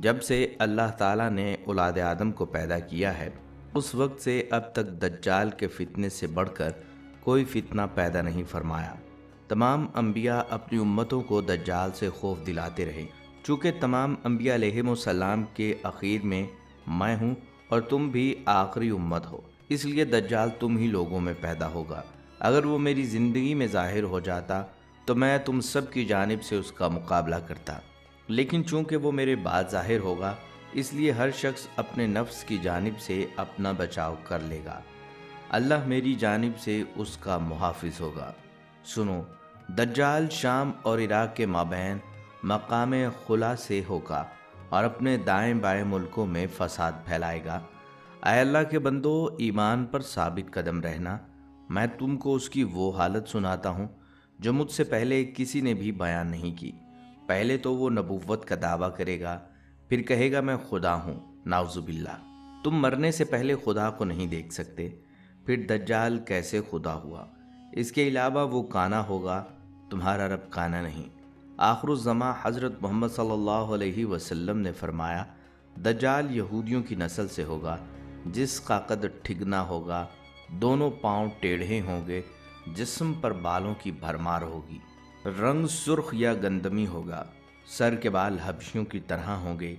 جب سے اللہ تعالیٰ نے اولاد آدم کو پیدا کیا ہے اس وقت سے اب تک دجال کے فتنے سے بڑھ کر کوئی فتنہ پیدا نہیں فرمایا۔ تمام انبیاء اپنی امتوں کو دجال سے خوف دلاتے رہے۔ چونکہ تمام انبیاء علیہم السلام کے اخیر میں میں ہوں اور تم بھی آخری امت ہو، اس لیے دجال تم ہی لوگوں میں پیدا ہوگا۔ اگر وہ میری زندگی میں ظاہر ہو جاتا تو میں تم سب کی جانب سے اس کا مقابلہ کرتا، لیکن چونکہ وہ میرے بعد ظاہر ہوگا اس لیے ہر شخص اپنے نفس کی جانب سے اپنا بچاؤ کر لے گا، اللہ میری جانب سے اس کا محافظ ہوگا۔ سنو، دجال شام اور عراق کے مابین مقام خلا سے ہوگا اور اپنے دائیں بائیں ملکوں میں فساد پھیلائے گا۔ اے اللہ کے بندو، ایمان پر ثابت قدم رہنا۔ میں تم کو اس کی وہ حالت سناتا ہوں جو مجھ سے پہلے کسی نے بھی بیان نہیں کی۔ پہلے تو وہ نبوت کا دعویٰ کرے گا، پھر کہے گا میں خدا ہوں، نعوذ باللہ۔ تم مرنے سے پہلے خدا کو نہیں دیکھ سکتے، پھر دجال کیسے خدا ہوا؟ اس کے علاوہ وہ کانا ہوگا، تمہارا رب کانا نہیں۔ آخر الزماں حضرت محمد صلی اللہ علیہ وسلم نے فرمایا، دجال یہودیوں کی نسل سے ہوگا جس کا قد ٹھگنا ہوگا، دونوں پاؤں ٹیڑھے ہوں گے، جسم پر بالوں کی بھرمار ہوگی، رنگ سرخ یا گندمی ہوگا، سر کے بال حبشیوں کی طرح ہوں گے،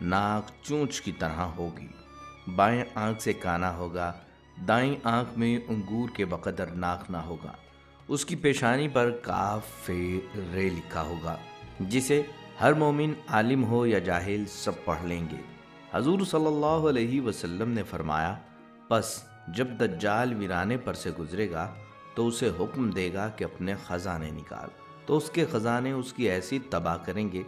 ناک چونچ کی طرح ہوگی، بائیں آنکھ سے کانا ہوگا، دائیں آنکھ میں انگور کے بقدر ناک نہ ہوگا، اس کی پیشانی پر کاف فے رے لکھا ہوگا، جسے ہر مومن عالم ہو یا جاہل سب پڑھ لیں گے۔ حضور صلی اللہ علیہ وسلم نے فرمایا، پس جب دجال ویرانے پر سے گزرے گا تو اسے حکم دے گا کہ اپنے خزانے نکال، تو اس کے خزانے اس کی ایسی تباہ کریں گے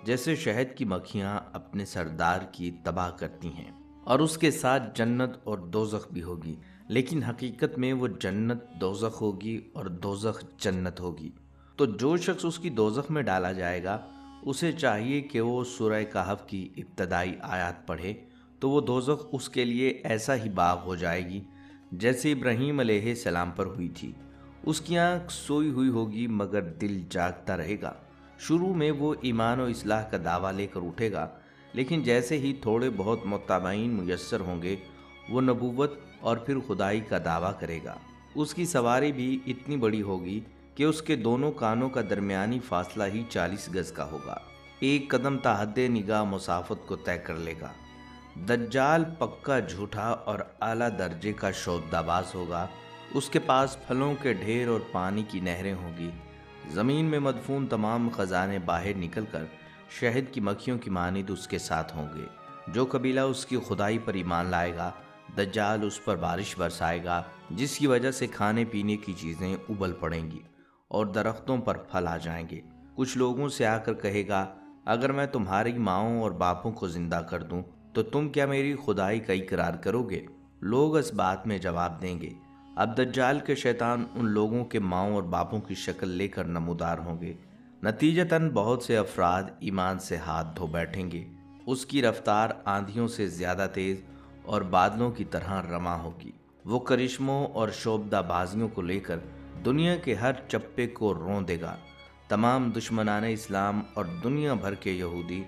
جیسے شہد کی مکھیاں اپنے سردار کی تباہ کرتی ہیں، اور اس کے ساتھ جنت اور دوزخ بھی ہوگی، لیکن حقیقت میں وہ جنت دوزخ ہوگی اور دوزخ جنت ہوگی۔ تو جو شخص اس کی دوزخ میں ڈالا جائے گا اسے چاہیے کہ وہ سورہ کہف کی ابتدائی آیات پڑھے، تو وہ دوزخ اس کے لیے ایسا ہی باغ ہو جائے گی جیسے ابراہیم علیہ السلام پر ہوئی تھی۔ اس کی آنکھ سوئی ہوئی ہوگی مگر دل جاگتا رہے گا۔ شروع میں وہ ایمان و اصلاح کا دعویٰ لے کر اٹھے گا، لیکن جیسے ہی تھوڑے بہت متابعین میسر ہوں گے وہ نبوت اور پھر خدائی کا دعویٰ کرے گا۔ اس کی سواری بھی اتنی بڑی ہوگی کہ اس کے دونوں کانوں کا درمیانی فاصلہ ہی 40 گز کا ہوگا، ایک قدم تا حد نگاہ مسافت کو طے کر لے گا۔ دجال پکا جھوٹا اور اعلیٰ درجے کا شعبدہ باز ہوگا، اس کے پاس پھلوں کے ڈھیر اور پانی کی نہریں ہوں گی، زمین میں مدفون تمام خزانے باہر نکل کر شہد کی مکھیوں کی مانند اس کے ساتھ ہوں گے۔ جو قبیلہ اس کی خدائی پر ایمان لائے گا دجال اس پر بارش برسائے گا، جس کی وجہ سے کھانے پینے کی چیزیں ابل پڑیں گی اور درختوں پر پھل آ جائیں گے۔ کچھ لوگوں سے آ کر کہے گا، اگر میں تمہاری ماؤں اور باپوں کو زندہ کر دوں تو تم کیا میری خدائی کا اقرار کرو گے؟ لوگ اس بات میں جواب دیں گے، اب دجال کے شیطان ان لوگوں کے ماؤں اور باپوں کی شکل لے کر نمودار ہوں گے۔ نتیجتاً بہت سے افراد ایمان سے ہاتھ دھو بیٹھیں گے، اس کی رفتار آندھیوں سے زیادہ تیز اور بادلوں کی طرح رواں ہوگی۔ وہ کرشموں اور شعبدہ بازیوں کو لے کر دنیا کے ہر چپے کو رون دے گا۔ تمام دشمنان اسلام اور دنیا بھر کے یہودی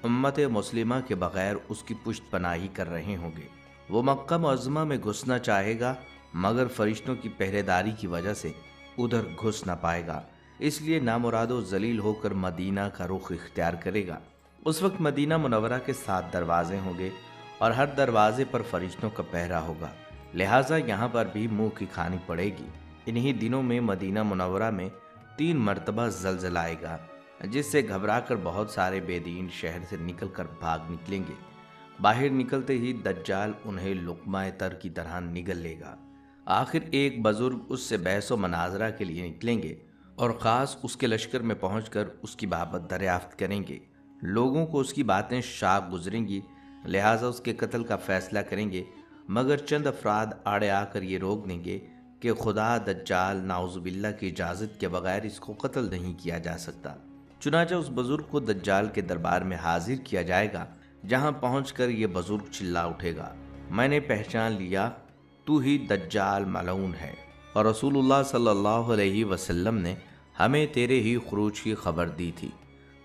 امت مسلمہ کے بغیر اس کی پشت پناہی کر رہے ہوں گے۔ وہ مکہ معظمہ میں گھسنا چاہے گا مگر فرشتوں کی پہرے داری کی وجہ سے ادھر گھس نہ پائے گا، اس لیے نامراد و ذلیل ہو کر مدینہ کا رخ اختیار کرے گا۔ اس وقت مدینہ منورہ کے 7 دروازے ہوں گے اور ہر دروازے پر فرشتوں کا پہرا ہوگا، لہٰذا یہاں پر بھی منہ کی کھانی پڑے گی۔ انہی دنوں میں مدینہ منورہ میں 3 مرتبہ زلزلہ آئے گا، جس سے گھبرا کر بہت سارے بے دین شہر سے نکل کر بھاگ نکلیں گے۔ باہر نکلتے ہی دجال انہیں لقمہ تر کی طرح نگل لے گا۔ آخر ایک بزرگ اس سے بحث و مناظرہ کے لیے نکلیں گے اور خاص اس کے لشکر میں پہنچ کر اس کی بابت دریافت کریں گے۔ لوگوں کو اس کی باتیں شاق گزریں گی، لہٰذا اس کے قتل کا فیصلہ کریں گے، مگر چند افراد آڑے آ کر یہ روک دیں گے کہ خدا دجال نعوذ باللہ کی اجازت کے بغیر اس کو قتل نہیں کیا جا سکتا۔ چنانچہ اس بزرگ کو دجال کے دربار میں حاضر کیا جائے گا، جہاں پہنچ کر یہ بزرگ چلا اٹھے گا، میں نے پہچان لیا، تو ہی دجال ملعون ہے، اور رسول اللہ صلی اللہ علیہ وسلم نے ہمیں تیرے ہی خروج کی خبر دی تھی۔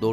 2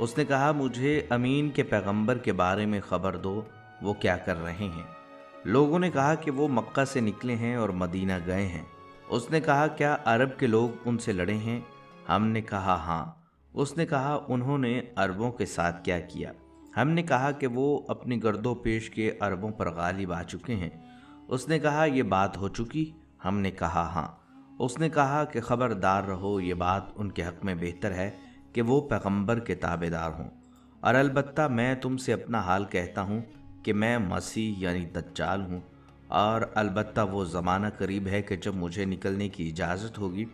اس نے کہا مجھے امین کے پیغمبر کے بارے میں خبر دو، وہ کیا کر رہے ہیں؟ لوگوں نے کہا کہ وہ مکہ سے نکلے ہیں اور مدینہ گئے ہیں۔ اس نے کہا کیا عرب کے لوگ ان سے لڑے ہیں؟ ہم نے کہا ہاں۔ اس نے کہا انہوں نے عربوں کے ساتھ کیا کیا؟ ہم نے کہا کہ وہ اپنی گرد و پیش کے عربوں پر غالب آ چکے ہیں۔ اس نے کہا یہ بات ہو چکی؟ ہم نے کہا ہاں۔ اس نے کہا کہ خبردار رہو، یہ بات ان کے حق میں بہتر ہے کہ وہ پیغمبر کے تابعدار ہوں، اور البتہ میں تم سے اپنا حال کہتا ہوں کہ میں مسیح یعنی دجال ہوں، اور البتہ وہ زمانہ قریب ہے کہ جب مجھے نکلنے کی اجازت ہوگی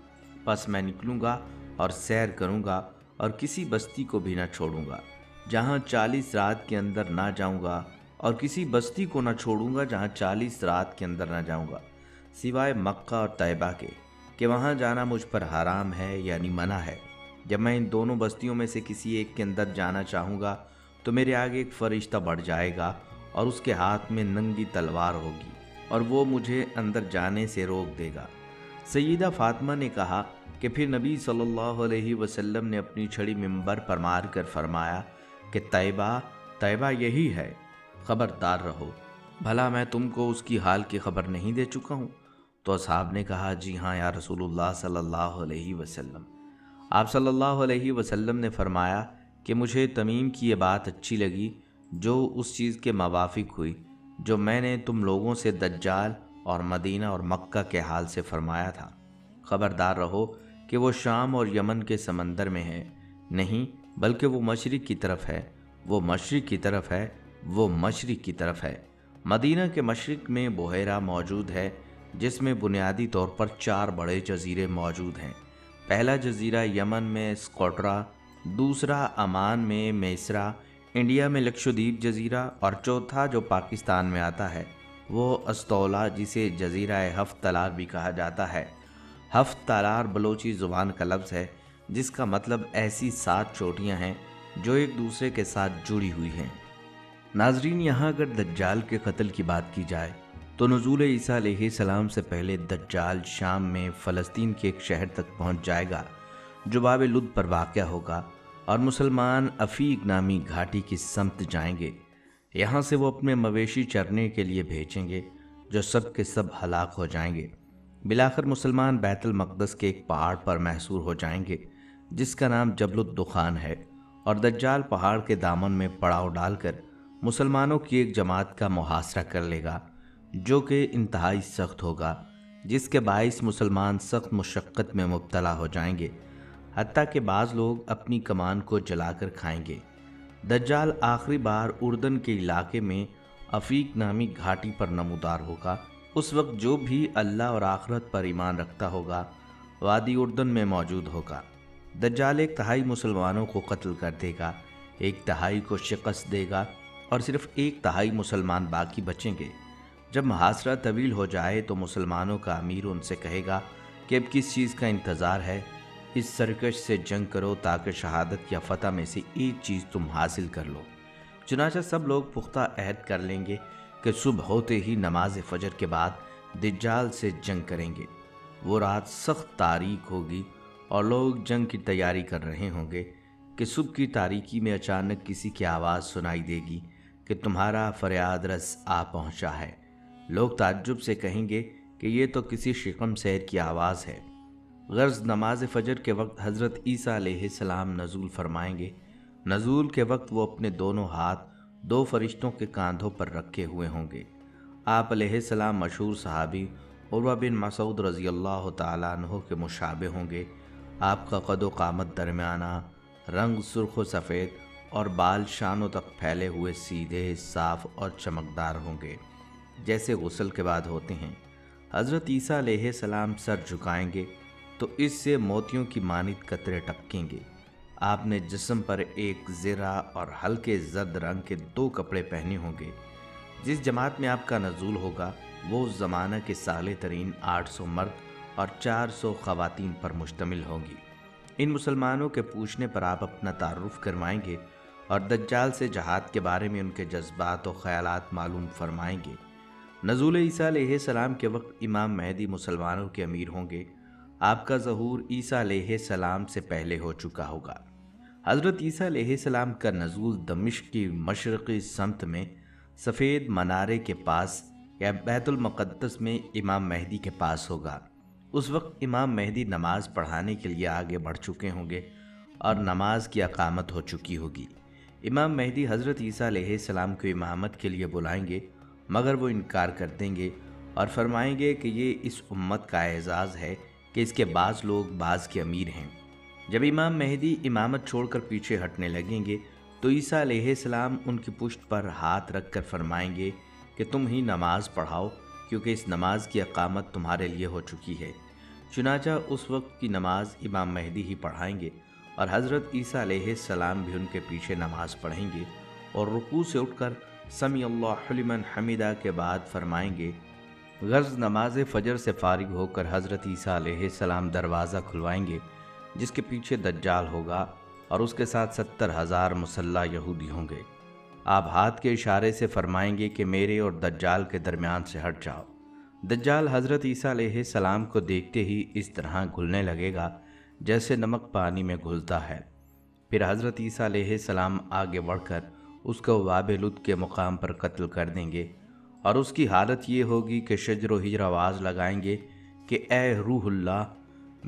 پس میں نکلوں گا اور سیر کروں گا، اور کسی بستی کو بھی نہ چھوڑوں گا جہاں 40 رات کے اندر نہ جاؤں گا، اور کسی بستی کو نہ چھوڑوں گا جہاں 40 رات کے اندر نہ جاؤں گا، سوائے مکہ اور طیبہ کے، کہ وہاں جانا مجھ پر حرام ہے یعنی منع ہے۔ جب میں ان دونوں بستیوں میں سے کسی ایک کے اندر جانا چاہوں گا تو میرے آگے ایک فرشتہ بڑھ جائے گا اور اس کے ہاتھ میں ننگی تلوار ہوگی، اور وہ مجھے اندر جانے سے روک دے گا۔ سیدہ فاطمہ نے کہا کہ پھر نبی صلی اللہ علیہ وسلم نے اپنی چھڑی منبر پر مار کر فرمایا کہ طیبہ یہی ہے، خبردار رہو، بھلا میں تم کو اس کی حال کی خبر نہیں دے چکا ہوں؟ تو اصحاب نے کہا جی ہاں یا رسول اللہ صلی اللہ علیہ وسلم۔ آپ صلی اللہ علیہ وسلم نے فرمایا کہ مجھے تمیم کی یہ بات اچھی لگی جو اس چیز کے موافق ہوئی جو میں نے تم لوگوں سے دجال اور مدینہ اور مکہ کے حال سے فرمایا تھا۔ خبردار رہو کہ وہ شام اور یمن کے سمندر میں ہے، نہیں بلکہ وہ مشرق کی طرف ہے، وہ مشرق کی طرف ہے، وہ مشرق کی طرف ہے۔ مدینہ کے مشرق میں بحیرہ موجود ہے جس میں بنیادی طور پر 4 بڑے جزیرے موجود ہیں۔ پہلا جزیرہ یمن میں اسکوٹرا، دوسرا عمان میں میسرا، انڈیا میں لکشدیپ جزیرہ، اور چوتھا جو پاکستان میں آتا ہے وہ استولا، جسے جزیرہ ہفت تلار بھی کہا جاتا ہے۔ ہفت تلار بلوچی زبان کا لفظ ہے جس کا مطلب ایسی 7 چوٹیاں ہیں جو ایک دوسرے کے ساتھ جڑی ہوئی ہیں۔ ناظرین، یہاں اگر دجال کے قتل کی بات کی جائے تو نزول عیسیٰ علیہ السلام سے پہلے دجال شام میں فلسطین کے ایک شہر تک پہنچ جائے گا جو باب لد پر واقع ہوگا، اور مسلمان افیق نامی گھاٹی کی سمت جائیں گے۔ یہاں سے وہ اپنے مویشی چرنے کے لیے بھیجیں گے جو سب کے سب ہلاک ہو جائیں گے۔ بالآخر مسلمان بیت المقدس کے ایک پہاڑ پر محصور ہو جائیں گے جس کا نام جبل الدخان ہے، اور دجال پہاڑ کے دامن میں پڑاؤ ڈال کر مسلمانوں کی ایک جماعت کا محاصرہ کر لے گا جو کہ انتہائی سخت ہوگا، جس کے باعث مسلمان سخت مشقت میں مبتلا ہو جائیں گے، حتیٰ کہ بعض لوگ اپنی کمان کو جلا کر کھائیں گے۔ دجال آخری بار اردن کے علاقے میں افیق نامی گھاٹی پر نمودار ہوگا۔ اس وقت جو بھی اللہ اور آخرت پر ایمان رکھتا ہوگا وادی اردن میں موجود ہوگا۔ دجال 1/3 مسلمانوں کو قتل کر دے گا، 1/3 کو شکست دے گا، اور صرف 1/3 مسلمان باقی بچیں گے۔ جب محاصرہ طویل ہو جائے تو مسلمانوں کا امیر ان سے کہے گا کہ اب کس چیز کا انتظار ہے، اس سرکش سے جنگ کرو تاکہ شہادت یا فتح میں سے ایک چیز تم حاصل کر لو۔ چنانچہ سب لوگ پختہ عہد کر لیں گے کہ صبح ہوتے ہی نماز فجر کے بعد دجال سے جنگ کریں گے۔ وہ رات سخت تاریک ہوگی اور لوگ جنگ کی تیاری کر رہے ہوں گے کہ صبح کی تاریکی میں اچانک کسی کی آواز سنائی دے گی کہ تمہارا فریاد رس آ پہنچا ہے۔ لوگ تعجب سے کہیں گے کہ یہ تو کسی شکم سیر کی آواز ہے۔ غرض نماز فجر کے وقت حضرت عیسیٰ علیہ السلام نزول فرمائیں گے۔ نزول کے وقت وہ اپنے دونوں ہاتھ 2 فرشتوں کے کاندھوں پر رکھے ہوئے ہوں گے۔ آپ علیہ السلام مشہور صحابی عروہ بن مسعود رضی اللہ تعالیٰ عنہ کے مشابہ ہوں گے۔ آپ کا قد و قامت درمیانہ، رنگ سرخ و سفید، اور بال شانوں تک پھیلے ہوئے سیدھے، صاف اور چمکدار ہوں گے جیسے غسل کے بعد ہوتے ہیں۔ حضرت عیسیٰ علیہ السلام سر جھکائیں گے تو اس سے موتیوں کی مانند قطرے ٹپکیں گے۔ آپ نے جسم پر ایک زرہ اور ہلکے زرد رنگ کے 2 کپڑے پہنے ہوں گے۔ جس جماعت میں آپ کا نزول ہوگا وہ اس زمانہ کے صالح ترین 800 مرد اور 400 خواتین پر مشتمل ہوں گی۔ ان مسلمانوں کے پوچھنے پر آپ اپنا تعارف کروائیں گے اور دجال سے جہاد کے بارے میں ان کے جذبات و خیالات معلوم فرمائیں گے۔ نزول عیسیٰ علیہ السلام کے وقت امام مہدی مسلمانوں کے امیر ہوں گے۔ آپ کا ظہور عیسیٰ علیہ السلام سے پہلے ہو چکا ہوگا۔ حضرت عیسیٰ علیہ السلام کا نزول دمشق کی مشرقی سمت میں سفید منارے کے پاس یا بیت المقدس میں امام مہدی کے پاس ہوگا۔ اس وقت امام مہدی نماز پڑھانے کے لیے آگے بڑھ چکے ہوں گے اور نماز کی اقامت ہو چکی ہوگی۔ امام مہدی حضرت عیسیٰ علیہ السلام کو امامت کے لیے بلائیں گے، مگر وہ انکار کر دیں گے اور فرمائیں گے کہ یہ اس امت کا اعزاز ہے کہ اس کے بعض لوگ بعض کے امیر ہیں۔ جب امام مہدی امامت چھوڑ کر پیچھے ہٹنے لگیں گے تو عیسیٰ علیہ السلام ان کی پشت پر ہاتھ رکھ کر فرمائیں گے کہ تم ہی نماز پڑھاؤ، کیونکہ اس نماز کی اقامت تمہارے لیے ہو چکی ہے۔ چنانچہ اس وقت کی نماز امام مہدی ہی پڑھائیں گے اور حضرت عیسیٰ علیہ السلام بھی ان کے پیچھے نماز پڑھیں گے اور رکوع سے اٹھ کر سمیع اللہ لمن حمدہ کے بعد فرمائیں گے۔ غرض نماز فجر سے فارغ ہو کر حضرت عیسیٰ علیہ السلام دروازہ کھلوائیں گے جس کے پیچھے دجال ہوگا اور اس کے ساتھ 70,000 مسلح یہودی ہوں گے۔ آپ ہاتھ کے اشارے سے فرمائیں گے کہ میرے اور دجال کے درمیان سے ہٹ جاؤ۔ دجال حضرت عیسیٰ علیہ السلام کو دیکھتے ہی اس طرح گھلنے لگے گا جیسے نمک پانی میں گھلتا ہے۔ پھر حضرت عیسیٰ علیہ السلام آگے بڑھ کر اس کو واب لد کے مقام پر قتل کر دیں گے اور اس کی حالت یہ ہوگی کہ شجر و ہجر آواز لگائیں گے کہ اے روح اللہ،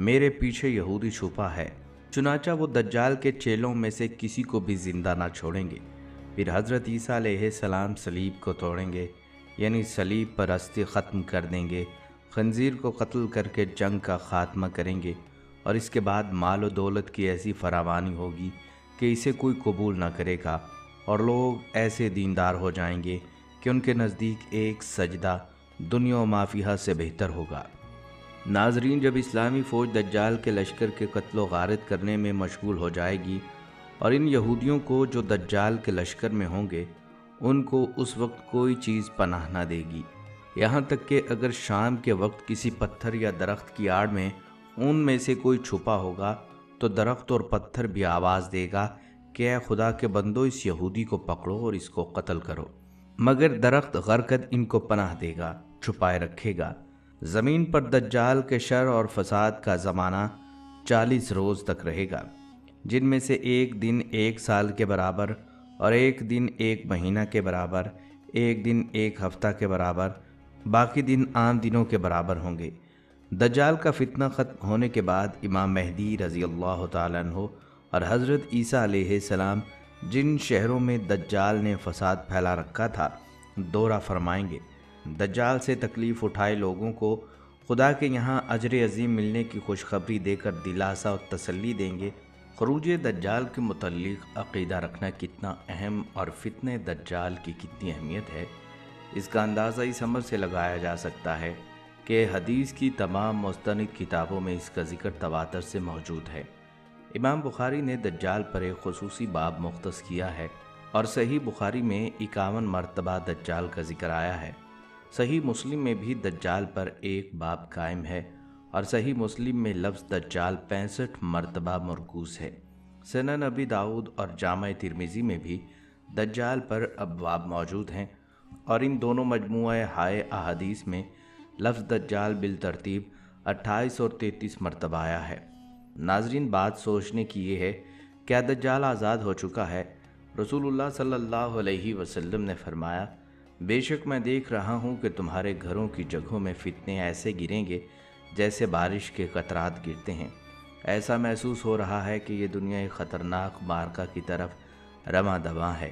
میرے پیچھے یہودی چھپا ہے۔ چنانچہ وہ دجال کے چیلوں میں سے کسی کو بھی زندہ نہ چھوڑیں گے۔ پھر حضرت عیسیٰ علیہ السلام صلیب کو توڑیں گے، یعنی صلیب پرستی ختم کر دیں گے، خنزیر کو قتل کر کے جنگ کا خاتمہ کریں گے، اور اس کے بعد مال و دولت کی ایسی فراوانی ہوگی کہ اسے کوئی قبول نہ کرے گا، اور لوگ ایسے دیندار ہو جائیں گے کہ ان کے نزدیک ایک سجدہ دنیا و مافیہ سے بہتر ہوگا۔ ناظرین، جب اسلامی فوج دجال کے لشکر کے قتل و غارت کرنے میں مشغول ہو جائے گی اور ان یہودیوں کو جو دجال کے لشکر میں ہوں گے ان کو اس وقت کوئی چیز پناہ نہ دے گی، یہاں تک کہ اگر شام کے وقت کسی پتھر یا درخت کی آڑ میں ان میں سے کوئی چھپا ہوگا تو درخت اور پتھر بھی آواز دے گا کہ اے خدا کے بندو، اس یہودی کو پکڑو اور اس کو قتل کرو، مگر درخت غرقد ان کو پناہ دے گا، چھپائے رکھے گا۔ زمین پر دجال کے شر اور فساد کا زمانہ 40 روز تک رہے گا، جن میں سے ایک دن 1 سال کے برابر اور ایک دن 1 مہینہ کے برابر، ایک دن 1 ہفتہ کے برابر، باقی دن عام دنوں کے برابر ہوں گے۔ دجال کا فتنہ ختم ہونے کے بعد امام مہدی رضی اللہ تعالیٰ عنہ اور حضرت عیسیٰ علیہ السلام جن شہروں میں دجال نے فساد پھیلا رکھا تھا دورہ فرمائیں گے۔ دجال سے تکلیف اٹھائے لوگوں کو خدا کے یہاں اجر عظیم ملنے کی خوشخبری دے کر دلاسا اور تسلی دیں گے۔ خروج دجال کے متعلق عقیدہ رکھنا کتنا اہم اور فتنہ دجال کی کتنی اہمیت ہے، اس کا اندازہ اس امر سے لگایا جا سکتا ہے کہ حدیث کی تمام مستند کتابوں میں اس کا ذکر تواتر سے موجود ہے۔ امام بخاری نے دجال پر ایک خصوصی باب مختص کیا ہے اور صحیح بخاری میں 51 مرتبہ دجال کا ذکر آیا ہے۔ صحیح مسلم میں بھی دجال پر ایک باب قائم ہے اور صحیح مسلم میں لفظ دجال 65 مرتبہ مرکوز ہے۔ سنن ابی داؤد اور جامع ترمذی میں بھی دجال پر ابواب موجود ہیں اور ان دونوں مجموعہ ہائے احادیث میں لفظ دجال بالترتیب 28 اور 33 مرتبہ آیا ہے۔ ناظرین، بات سوچنے کی یہ ہے، کیا دجال آزاد ہو چکا ہے؟ رسول اللہ صلی اللہ علیہ وسلم نے فرمایا، بے شک میں دیکھ رہا ہوں کہ تمہارے گھروں کی جگہوں میں فتنے ایسے گریں گے جیسے بارش کے قطرات گرتے ہیں۔ ایسا محسوس ہو رہا ہے کہ یہ دنیا ایک خطرناک معرکہ کی طرف رواں دواں ہے،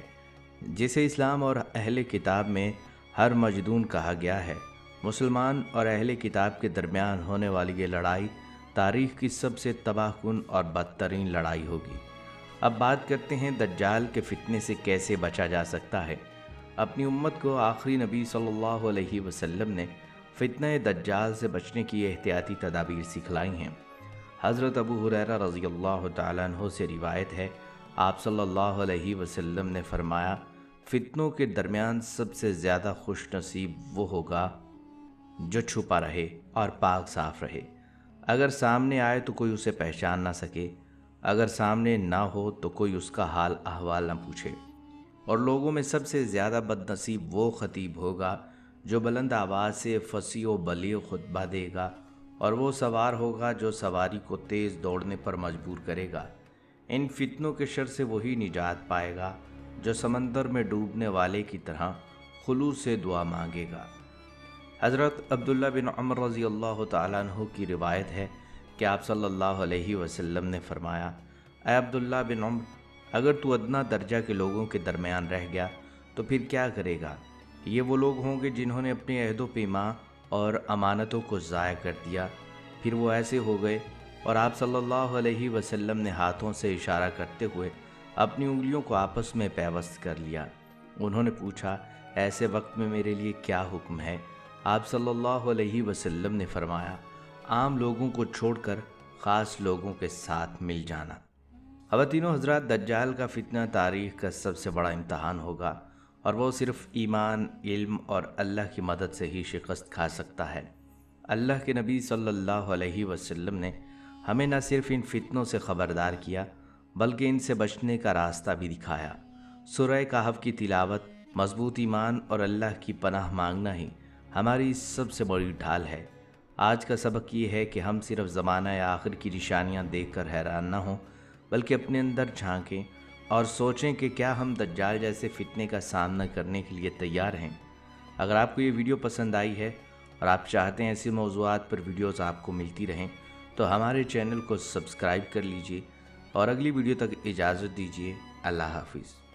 جسے اسلام اور اہل کتاب میں ہر مجدون کہا گیا ہے۔ مسلمان اور اہل کتاب کے درمیان ہونے والی یہ لڑائی تاریخ کی سب سے تباہ کن اور بدترین لڑائی ہوگی۔ اب بات کرتے ہیں دجال کے فتنے سے کیسے بچا جا سکتا ہے۔ اپنی امت کو آخری نبی صلی اللہ علیہ وسلم نے فتنہ دجال سے بچنے کی احتیاطی تدابیر سکھلائی ہیں۔ حضرت ابو ہریرہ رضی اللہ تعالیٰ عنہ سے روایت ہے، آپ صلی اللہ علیہ وسلم نے فرمایا، فتنوں کے درمیان سب سے زیادہ خوش نصیب وہ ہوگا جو چھپا رہے اور پاک صاف رہے۔ اگر سامنے آئے تو کوئی اسے پہچان نہ سکے، اگر سامنے نہ ہو تو کوئی اس کا حال احوال نہ پوچھے۔ اور لوگوں میں سب سے زیادہ بد نصیب وہ خطیب ہوگا جو بلند آواز سے فصیح و بلیغ خطبہ دے گا، اور وہ سوار ہوگا جو سواری کو تیز دوڑنے پر مجبور کرے گا۔ ان فتنوں کے شر سے وہی نجات پائے گا جو سمندر میں ڈوبنے والے کی طرح خلوص سے دعا مانگے گا۔ حضرت عبداللہ بن عمر رضی اللہ تعالیٰ عنہ کی روایت ہے کہ آپ صلی اللہ علیہ وسلم نے فرمایا، اے عبداللہ بن عمر، اگر تو ادنا درجہ کے لوگوں کے درمیان رہ گیا تو پھر کیا کرے گا؟ یہ وہ لوگ ہوں گے جنہوں نے اپنے عہد و پیمان اور امانتوں کو ضائع کر دیا، پھر وہ ایسے ہو گئے۔ اور آپ صلی اللہ علیہ وسلم نے ہاتھوں سے اشارہ کرتے ہوئے اپنی انگلیوں کو آپس میں پیوست کر لیا۔ انہوں نے پوچھا، ایسے وقت میں میرے لیے کیا حکم ہے؟ آپ صلی اللہ علیہ وسلم نے فرمایا، عام لوگوں کو چھوڑ کر خاص لوگوں کے ساتھ مل جانا۔ خواتین و حضرات، دجال کا فتنہ تاریخ کا سب سے بڑا امتحان ہوگا، اور وہ صرف ایمان، علم اور اللہ کی مدد سے ہی شکست کھا سکتا ہے۔ اللہ کے نبی صلی اللہ علیہ وسلم نے ہمیں نہ صرف ان فتنوں سے خبردار کیا بلکہ ان سے بچنے کا راستہ بھی دکھایا۔ سورہ کہف کی تلاوت، مضبوط ایمان اور اللہ کی پناہ مانگنا ہی ہماری سب سے بڑی ڈھال ہے۔ آج کا سبق یہ ہے کہ ہم صرف زمانہ آخر کی نشانیاں دیکھ کر حیران نہ ہوں، بلکہ اپنے اندر جھانکیں اور سوچیں کہ کیا ہم دجال جیسے فتنے کا سامنا کرنے کے لیے تیار ہیں۔ اگر آپ کو یہ ویڈیو پسند آئی ہے اور آپ چاہتے ہیں ایسی موضوعات پر ویڈیوز آپ کو ملتی رہیں تو ہمارے چینل کو سبسکرائب کر لیجئے اور اگلی ویڈیو تک اجازت دیجیے۔ اللہ حافظ۔